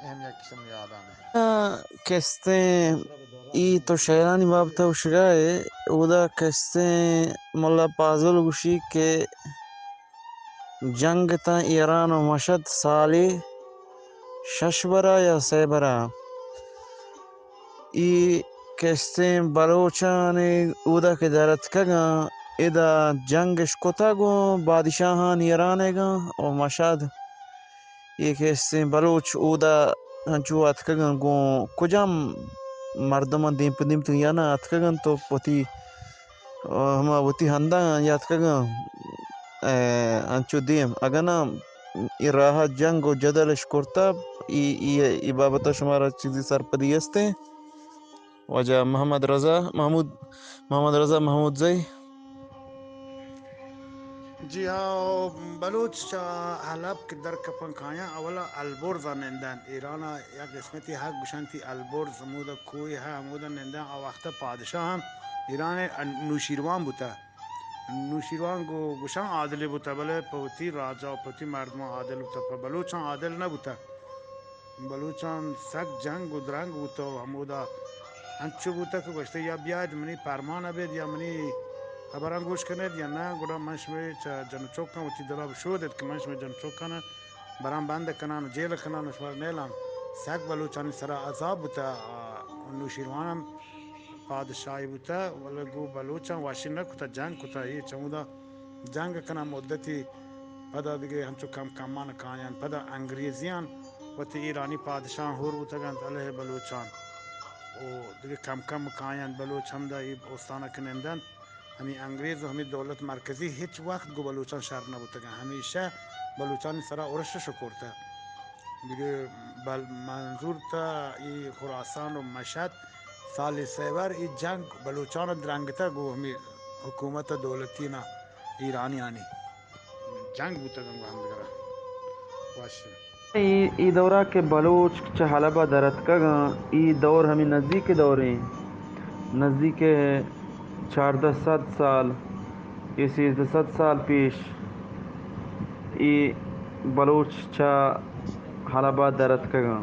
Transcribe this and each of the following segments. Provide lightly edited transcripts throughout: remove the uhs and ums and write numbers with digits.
اهم یک قسم یادمه. قصه ای تو شعرانی بابتا وشگاه اودا قصه ملا پازل گوشی که جنگ تا ایران و مشد سالی 6 برا یا 3 برا ای قصه بلوچان اودا که دارد کگا ادا جنگش کتا گو بادشاهان ایرانه گا و مشد ای قصه بلوچ اودا هنچو اتکگن گو کجام مردمان دیم پدیم تو یا نه اتکگن تو پوتی hama wati handa yatkaga ancho diem agana iraha jang و جدلش کرتا ای بابتا شمارا چیزی سرپدی هسته وجه محمد رضا محمود زی جی ها بلوچ حلب که در کپنکایا اولا البرز نندن ایران یک قسمتی ها گوشنتی البرز مودا کوی ها مودا نندن او وقت پادشاه هم ایران نوشیروان بوده نوشیروان گوشن عادلی بوده بله پوتی راجا و پوتی مردم عادل بوده پا بلوچان عادل نبوده بلوچان سگ جنگ و درنگ بوده و همودا انچو بوده که گوشته یا بیاید منی پرمان بید یا منی خبران گوش کنید یا نه گودا من شمی جنو چوک کن و تی دلاب شودید که من شمی جنو چوک کنه برام بند کنن و جیل کنن و شمار نیلان سگ بلوچانی سرا عذاب بوده نوشیروانم پادشاهی بوده ولی گو بلوچان واشی نکتا جنگ کتا ای چمودا جنگ کنن مدتی پدا دیگه همچو کم کمان کایان پدا انگریزیان و تی ایرانی پادشاه هور بودگند علیه بلوچان و دیگه کم کم کایان بلوچ هم دا ای استانه کنندن همی انگریز و همی دولت مرکزی هیچ وقت گو بلوچان شر نبودگن همیشه بلوچان سرا ارشش کرده دیگه منظور تا ای خراسان و مشهد سال سیور ای جنگ بلوچان درنگتا گو همی حکومت دولتی نا ایرانیانی جنگ بودگن گو هم دیگره باشه ای دورا که بلوچ چه حلبا درد کگا ای دور همین نزدیک دوری نزدیک 1400 سال یا 1300 سال پیش ای بلوچ چه حلبا درد کگا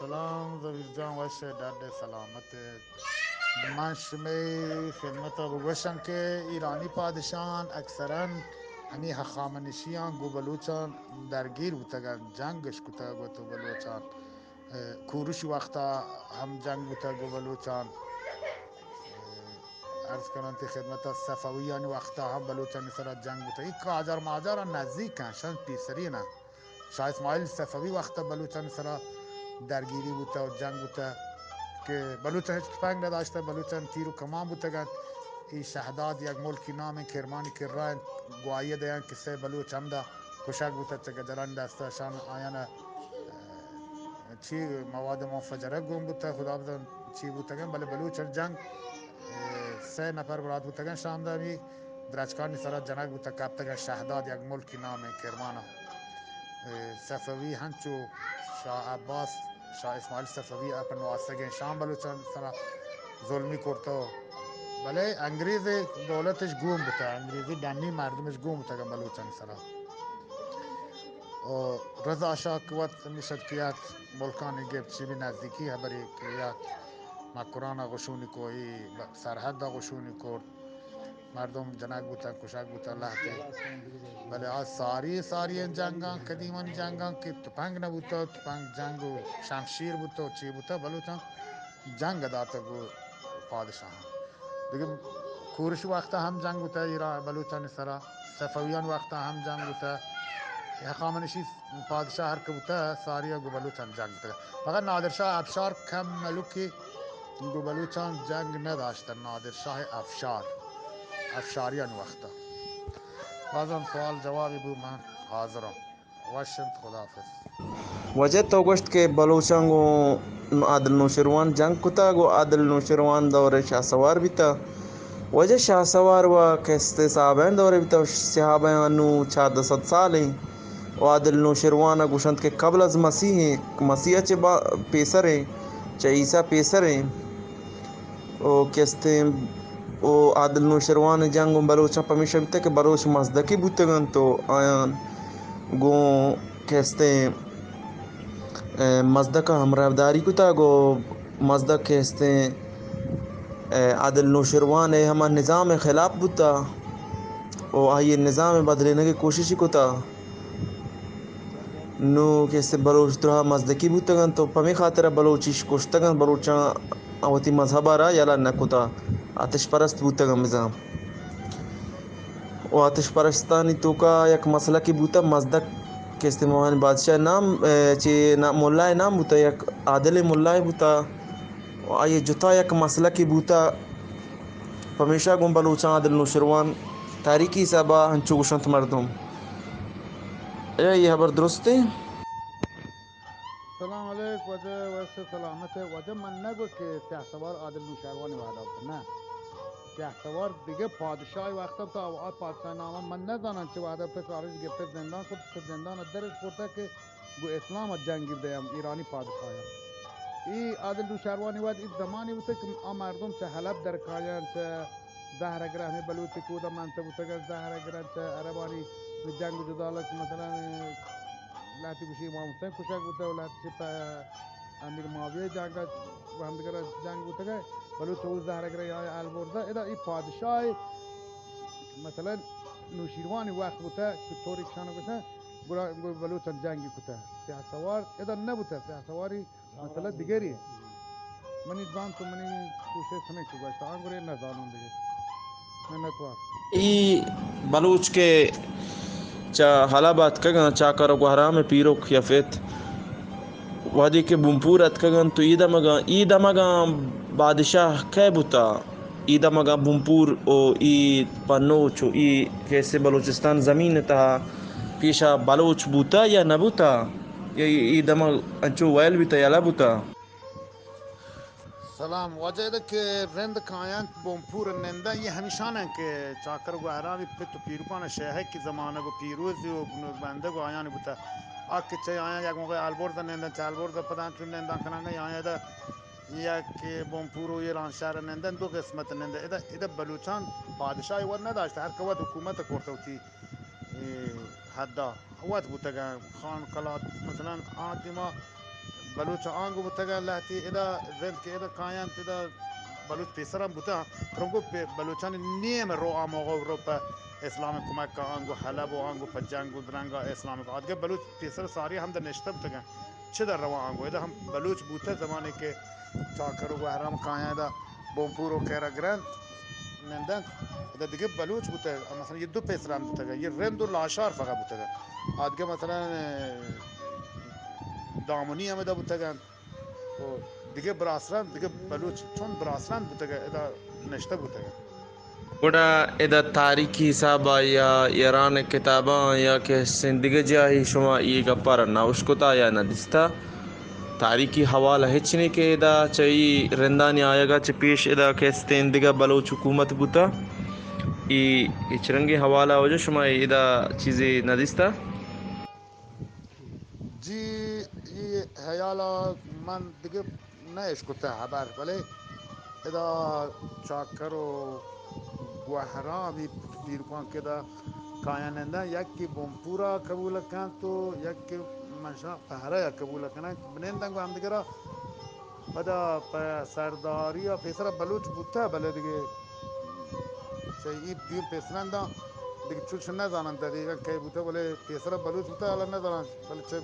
سلام زویر جان وشه درد سلامت من شمی خدمت بگوشم که ایرانی پادشاهان اکثرا همی هخامنشیان گو بلوچان درگیر بودگن جنگش کتا گو تو بلوچان کوروش وقتا هم جنگ بوده گو بلوچان عرض کنن تی خدمت صفویان وقتا هم بلوچان سر جنگ بوده این کاجر ماجر نزدیک شان پیسری نه شاه اسماعیل صفوی وقتا بلوچان سر درگیری بوده و جنگ بوده که بلوچان هیچ تفنگ نداشته بلوچان تیر و کمان بودگند این شهداد یک ملکی نام کرمانی کرای گواهی دیان که سه بلوچ هم دا کشک بوده چه گجران دستشان آیان چی مواد منفجره گم بوده خدا بدان چی بودگن بله بلوچان جنگ سه نفر براد بودگن شام دامی درچکانی سرا جنگ بوده کبتگن شهداد یک ملکی نام کرمانا صفوی هنچو شاه عباس شاه اسماعیل صفوی اپن واسطه شام بلوچان سرا ظلمی کرده بله انگریز دولتش گوم بوده انگریزی دنی مردمش گوم بوده بلوچان سرا و رضا شاه قوت میشد کیات ملکانی گفت چی بی نزدیکی هبری کیات مکران غشونی کوی سرحد غشونی کرد مردم جنگ بودن کشک بودن لحظه بله از ساری جنگان قدیمان جنگان که تپنگ نبوده تپنگ جنگ و شمشیر بوده و چی بوده بلوچان جنگ داده گو پادشاه دیگه کورش وقتا هم جنگ بوده ایران بلوچان سرا، صفویان وقتا هم جنگ بوده، هخامنشی پادشاه هر که بوده ساریا گو بلوچان جنگ بوده. فقط نادرشاه افشار کم ملوکی گو بلوچان جنگ نداشتن. نادرشاه افشاریان وقتا. بازم سوال جوابی بود، من حاضرم. واشنط خداحافظ. وجه تو گوشت که بلوچان گو عادل نوشیروان جنگ کتا گو عادل نوشیروان دور شاه سوار بیتا. وجه شاه سوار و کست صحابین دوره بیتا صحابین نو 400 سالی و عادل نوشیروان گوشند که قبل از مسیح چه پیسره چه عیسی پیسره و کست و عادل نوشیروان جنگ بلوچان پمیشه بیتا که بلوچ مزدکی بودتگن تو آیان گو کست مزدک همراهداری کتا گو مزدک کست عادل نوشیروان ہما نظام خلاف بوتا و آئی نظام بدلنے کی کوشش کتا نو کیسے بلوچ درہا مزدکی بوتگن تو پمی خاطر بلوچیش کشتگن بلوچاں اوتی مذہبہ را یلا نکتا آتش پرست بوتگن نظام و آتش پرستانی تو کا یک مسئلہ کی بوتا مزدک کیسے موہن بادشاہ نام چی مولای نام بوتا یک عادل مولای بوتا و آئی جتا یک مسئلہ کی بوتا پمیشا گم بلوچان عادل نوشیروان تاریکی حسابا ہنچو گوشنت مردم یہ خبر درست ہے؟ سلام علیک وجه ویسے سلامت ہے. وجه من نگو که تحتوار عادل نوشیروانی وعده بود، نه تحتوار دیگه پادشاهی وقتا تا اوقات پادشاه نامه من ندانم چه وعده بود که آرش گرفته زندان کرد، تو زندان درش برده که گو اسلام جنگی بدهیم ایرانی پادشاهی. این عادل نوشیروانی وعده این زمانی بوده که مردم چه حلب در کایان، چه زهرگره همی بلوچی کودا منطقه بوده که زهرگره، چه عربانی به جنگ و جدالت مثلا لحظی بشی امام حسین کشک بوده و لحظی امیر معاویه جنگ و هم دیگر جنگ بوده که بلوچ او زهرگره های البرده ایدا این پادشاه مثلا نوشیروانی وقت بوده که طوری کشانه بشه بلوچان جنگی کته سیاه سوار ایدا نبوده، سیاه سواری مثلا دیگری منی زان تو منی کوشش سنه که گوشت آنگوری نزانون دیگه منتوار ای بلوچ کے چا حلبات کگن چاکر گوهرام پیروک یفت وادی کے بمپورت کگن تو ایدا مگا بادشاہ کے بوتا ایدا مگا بمپور او ای پنوچ او ای کیسے بلوچستان زمین تا پیشا بلوچ بوتا یا نبوتا یا ایدا مگا انچو ویل بیتا یا لبوتا. سلام. واجه ده که رند کایان بومپور ننده یه همیشانن که چاکر و احرامی پت و پیروکان شهه که زمانه و پیروزی و بنده و آیانی بوده آکه چه آیان یک موقع البرز نندن چه البرز پدان چون نندن کننگه آیان ده یک بومپور و ایران شهر نندن دو قسمت ننده ایده بلوچان پادشاهی ود نداشته هر که ود حکومت کرده و تی حدا ود بوده خان کلات مثلا آنتی ما بلوچ آنگو بوتگا لحتی ادا رند که ادا کایان ادا بلوچ پیسرم بوتا پرنگو بلوچان نیم رو آموغو رو پا اسلام کمک کا آنگو حلب و آنگو پا جنگ و درنگا اسلام کا آدگه بلوچ پیسر ساری هم در نشته بوتگا چه در روا آنگو ادا هم بلوچ بوتا زمانی که چاکر و حرام کایان ادا بومپور و کیرا گرند نندن ادا دیگه بلوچ بوتا مثلا یه دو پیسرم بوتگا یه رند و لاشار فقط بوتگا آدگه مثلا دامونی هم ادا بوتگن و دیگه براسلند دیگه بلوچ چون براسلند بوتگه ادا نشته بوتگه گوڑا ادا تاریخی حسابا یا ایران کتاباں یا کہ زندگی جاہی شما ای گپارا ناوشکتا یا ندستا تاریخی حوالہ ہچنے کے ادا چاہی رندانی آیا گا چھ پیش ادا کہستین دیگا بلوچ حکومت بوتا ای چرنگی حوالہ ہو جو شما ادا چیزی ندستا. جی یہ حیالا من دیگه نهش کته خبر ولی ادا چاکر و گوهرامی پیرکان که دا کایننده یکی بومپورا قبول کن تو یکی منشا پهره قبول کنن بنندن و هم دیگه را بدا سرداری یا پیسر بلوچ بوده بله دیگه چه ای دیگه پیسرن دا دیگه چونش ندانن دقیقا کی بوده ولی پیسر بلوچ بوده حالا ندانن ولی چه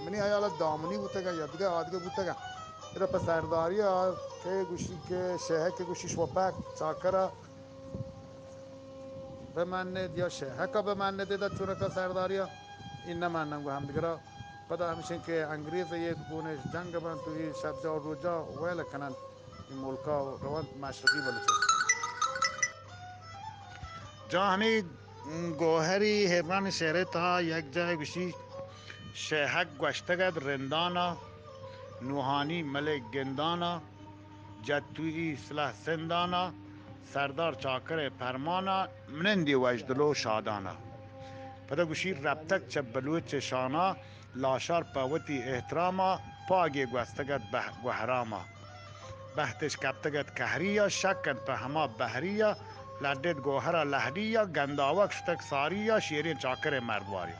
منی حالا دامونی بوده یا دیگه آدگه بوده اینا پس سرداری ها که گوشی که شهر که گوشی شوپک چاکره بماند یا شهکا بماند دا چونکا سرداریا این نمانم گو هم دیگرا پدا همیشه که انگریز یک گونش جنگ بند توی شب جا و روجا ویل کنن این ملکا و روان مشرقی بلوچستان جا همی گوهری هران شهره تا یک جای گوشی شهک گوشتگد رندانا نوحانی ملک گندانا جتوی سلاح سندانا سردار چاکر پرمانا منندی وجدلو شادانا پدا گوشی ربتک چه بلوچ شانا لاشار پاوتی احتراما پاگی گوستگد گوهراما بهتش کبتگد کهریا شکد په هما بهریا لدید گوهر لهدیا گنداوک شتک ساریا شیرین چاکر مردواریا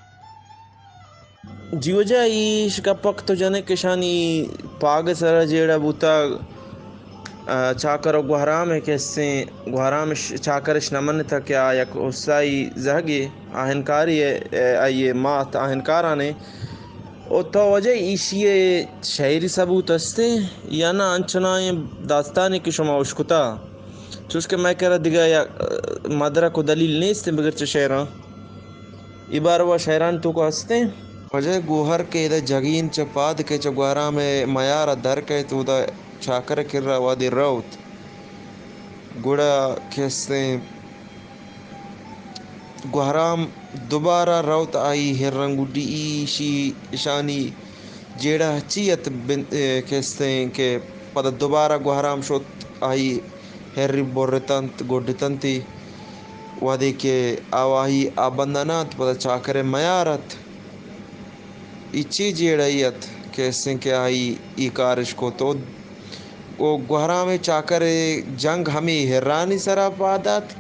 جیو جای شکپک تو جنے کشانی پاگ سر جیڑا بوتا چاکر و گوهرام ہے کہ گوهرام چاکرش نمن تھا کیا یک اسائی زہگی آہنکاری آئیے مات آہنکارانے او تو وجہ ایشی شعری ثبوت استے یا نا انچنائیں داستانی کی شما اشکتا چوس کہ میں کہہ دیگا یا مدرک و دلیل نیستے بگر چھ شعران عبار و شعران تو کو ہستے وجہ گوہر کے دا جگین چا پاد کے چا گوہرام میار در کے تو دا چاکر کر رہا وادی روت گوڑا کہستے گوہرام دوبارہ روت آئی ہرنگوڈی ایشی شانی جیڑا چیت کہستے ہیں کہ پدا دوبارہ گوہرام شد آئی ہری بورتنت گوڑتنتی وادی کے آواہی آبندانات پدا چاکر میارت ایچی جیڑائیت کہستے ہیں کہ آئی ای کارش کو تو وہ گوہرام چاکر جنگ ہمیں ہرانی سرا پادات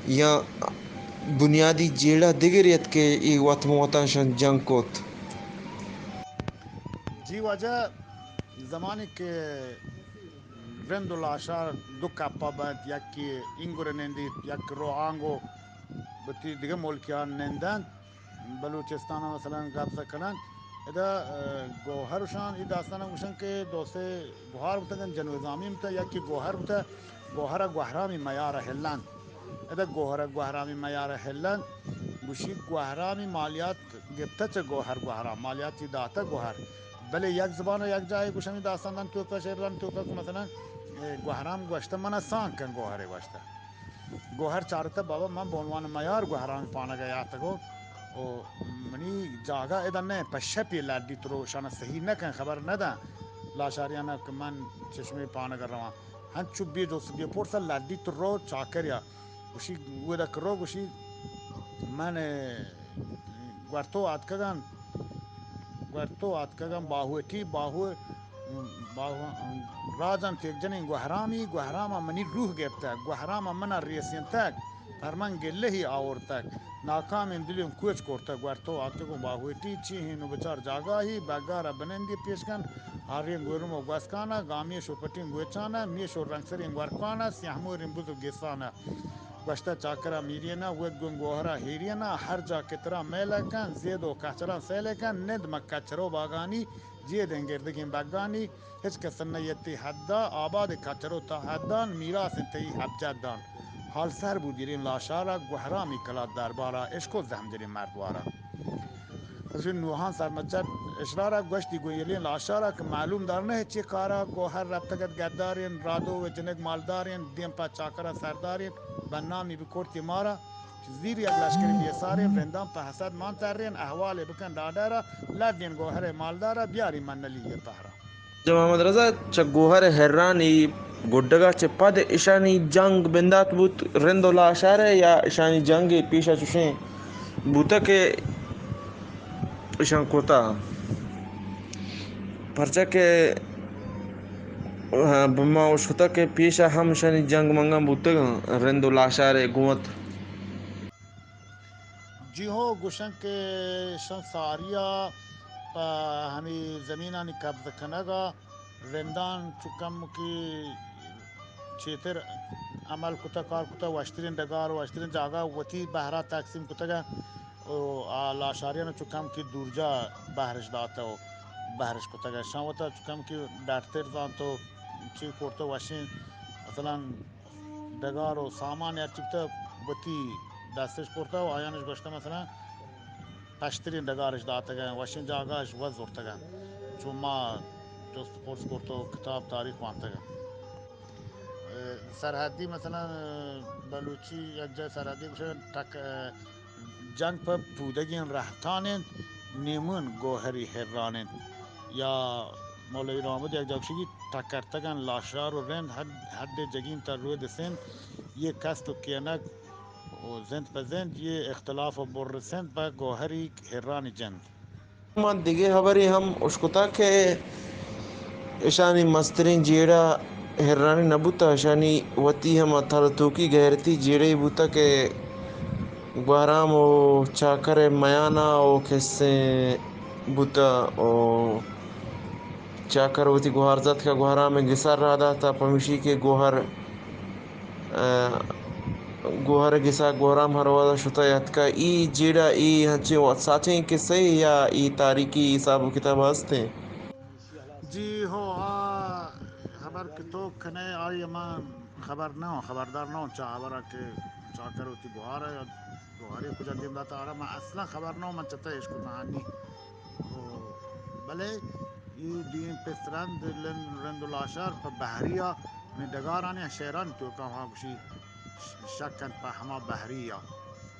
یا بنیادی جیڑا دیگریت کے ای وط موتاشن جنگ کوت جی وجہ زمانی که رند و لاشار دو کپا بند یکی اینگور نندید یک رو آنگو بتی دیگه ملکیان نندند بلوچستان مثلا قبضه کنند ادا گوهرشان ای داستان هم گوشن که دوسته گوهر بودن جنوب زمین بوده یکی گوهر بوده گوهر گوهرامی میار هلند ادا گوهر گوهرامی میار هلند گوشی گوهرامی مالیات گفته چه گوهر گوهرام مالیاتی داتا گوهر بله یک زبان و یک جای گوشمی داستان تو که شیران تو که مثلا گوهرام گوشته من سان کن گوهر گوشته گوهر چارتا بابا من به عنوان میار گوهرام پانه گیا تگو و منی جاگا ادن نه پشپی لدی تو شان صحیح نکن خبر نده لاشاریانا که من چشمی پانه گر روان هن چوب بی دوست بی پرسا لدی تو رو چاکریا گوشی ودا کرو گوشی من گورتو آتکگان باهوتی باهو رازن تیک جنین گوهرامی گوهراما منی روح گفته گوهراما منا ریسین تک پرمن گلهی آورتک ناکام دلیم کوچ کرته گورتو آتکگان باهوتی چی هینو بچار جاگاهی baghara بنندی پیشکن Aryan گورمو گوسکانا Gami شوپتین گوچانا Meesho رنگسرین گورکانا سیحمورین بزو گسانا گوشته چاکرا میرینا with گوهرا هیرینا هر جا کترا میلکن زید و کچران سیلکن ند مکچرو باگانی جید انگردگین بگانی هیچ کس نیتی حدا آباد کچرو تا حدان میراس انتهی حبجدان حال سر بودیرین لاشارا گوهرامی کلاد دربارا اشکو زهمجرین مردوارا از این نوحان سرمچر اشرارا گوشتی گویلین لاشارا که معلوم دار نه چی کارا گوهر ربطگت گدارین رادو و جنگ مالدارین دیم پا چاکرا سردارین بنامی بکورتی مارا زیر یک لشکری بیسارین رندان په حسد مان ترین احوال بکن دادارا لدین گوهر مالدارا بیاری من نلیه پهرا جب محمد رضا چا گوهر ہرانی گڈگا چا پد اشانی جنگ بندات بوت رند و لاشارے یا اشانی جنگ پیشا چوشیں بوتا کہ اشان کوتا پرچا کہ بما اشکتا کہ پیشا ہم اشانی جنگ منگا بوتا گا رند و لاشارے گوت جی ہو گوشن که شن ساریا پا همی زمینانی قبض کنگا رندان چکم کی چیتر عمل کتا کار کتا واشترین دگار واشترین جاگا وتی بهرا تقسیم کتا و لاشاریان چکم کی دورجا بهرش داتا و بهرش کتا شان وتا چکم کی دارتر زانتو چی کرتا واشین مثلا دگار و سامان ارچی کتا بتی دستش کرده و آیانش گشته مثلا پشترین دگارش داتگن واشین جاگاش وز ورتگن چون ما جست پرس کرده و کتاب تاریخ وانتگن سرحدی مثلا بلوچی یک جای سرحدی بشه تک جنگ پر پودگین رهتانند نیمون گوهری هرانند یا مولوی رامد یک جا بشگی تکرتگن لاشار و رند حد جگین تا روی دسند یہ کست و کینک و زند به زند یہ اختلاف و برسند به گوهری هران جند من دیگه خبری هم اشکتا که اشانی مسترین جیڑا هرانی نبوتا اشانی وتی هم تلتوکی گهرتی جیڑی بوتا که گوهرام و چاکر میانا و کسی بوتا و چاکر وتی گوهر زد که گوهرام گسر را داتا پمیشی که گوهر گسا گوهرام هر وادا شتا یاد که ای جیڑا ای هنچه ساچیں که صحیح یا ای تاریکی حساب و کتاب هستے جی ہو خبر کہ تو کنے آئی من خبردار نہ ہوں چا خبر کہ چاکر ہوتی گوہار ہے یا گوہاری کجا دیم داتا آرہا میں اصلا خبر نہ ہوں من چتا عشق کہانی بلے یہ دین پسرند رند الاشار پا بحریہ ندگارانی شیران تو کہ وہاں کشی شکن پا ہما بحریہ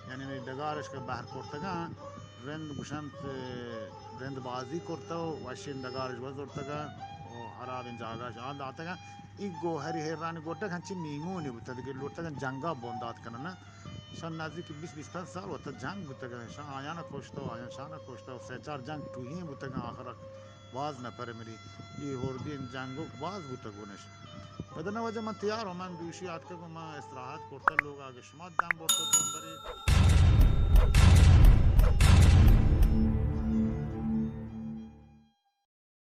یعنی ندگارش که بحر کرتگان رند گوشند رند بازی کرتا و وشین دگارش وزرتگان و هراب این جاگاش آن داتگان این گوهری هیرانی گوٹک هنچی نیمونی بوتا دیگه لوٹتگان جنگا بونداد کنن نه شان نزدیک 20-25 سال وقت جنگ بوتگان شان آیانا کشتا و آیان شانا کشتا و 3-4 جنگ توهین بوتگان آخرا باز نپره مری این هردین جنگو باز بوتگونش بدن وجه من تیار ہوں من دوشی آت که من استراحت کرتا لوگ آگه شما دم برتا دون بری